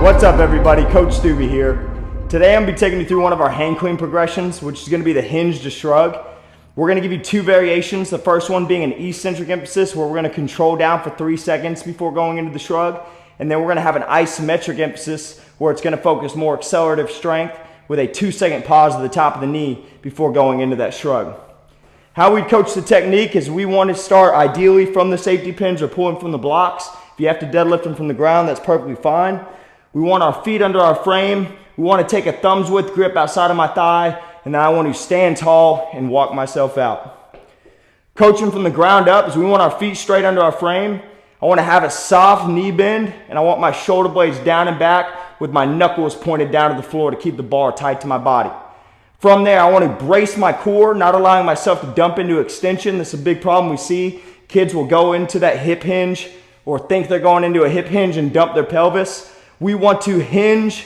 What's up everybody, Coach Stubby here. Today I'm going to be taking you through one of our hang clean progressions, which is going to be the hinge to shrug. We're going to give you two variations, the first one being an eccentric emphasis where we're going to control down for 3 seconds before going into the shrug, and then we're going to have an isometric emphasis where it's going to focus more accelerative strength with a 2-second pause at the top of the knee before going into that shrug. How we coach the technique is we want to start ideally from the safety pins or pulling from the blocks. If you have to deadlift them from the ground, that's perfectly fine. We want our feet under our frame. We want to take a thumbs width grip outside of my thigh, and then I want to stand tall and walk myself out. Coaching from the ground up is we want our feet straight under our frame. I want to have a soft knee bend, and I want my shoulder blades down and back with my knuckles pointed down to the floor to keep the bar tight to my body. From there, I want to brace my core, not allowing myself to dump into extension. This is a big problem we see. Kids will go into that hip hinge or think they're going into a hip hinge and dump their pelvis. We want to hinge,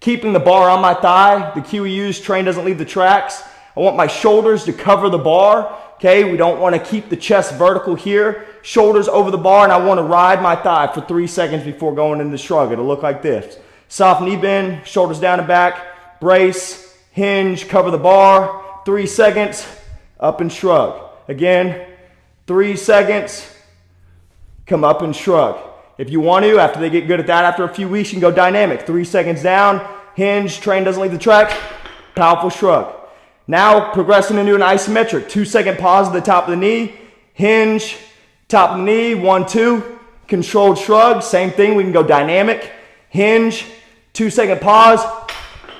keeping the bar on my thigh. The cue we use, train doesn't leave the tracks. I want my shoulders to cover the bar. Okay, we don't want to keep the chest vertical here. Shoulders over the bar, and I want to ride my thigh for 3 seconds before going into the shrug. It'll look like this. Soft knee bend, shoulders down and back, brace, hinge, cover the bar, 3 seconds, up and shrug. Again, 3 seconds, come up and shrug. If you want to, after they get good at that, after a few weeks, you can go dynamic. 3 seconds down, hinge, train doesn't leave the track, powerful shrug. Now progressing into an isometric, 2-second pause at the top of the knee, hinge, top of the knee, 1, 2, controlled shrug, same thing, we can go dynamic, hinge, 2-second pause,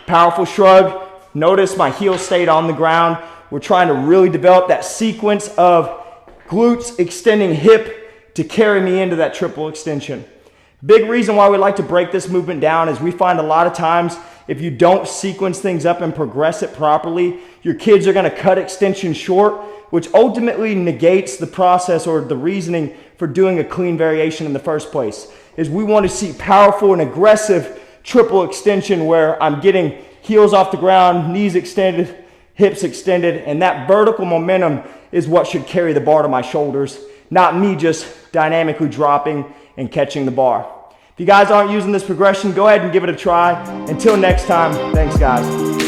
powerful shrug. Notice my heel stayed on the ground. We're trying to really develop that sequence of glutes extending hip to carry me into that triple extension. Big reason why we like to break this movement down is we find a lot of times if you don't sequence things up and progress it properly, your kids are going to cut extension short, which ultimately negates the process or the reasoning for doing a clean variation in the first place. Is we want to see powerful and aggressive triple extension where I'm getting heels off the ground, knees extended, hips extended, and that vertical momentum is what should carry the bar to my shoulders, not me just dynamically dropping and catching the bar. If you guys aren't using this progression, go ahead and give it a try. Until next time, thanks guys.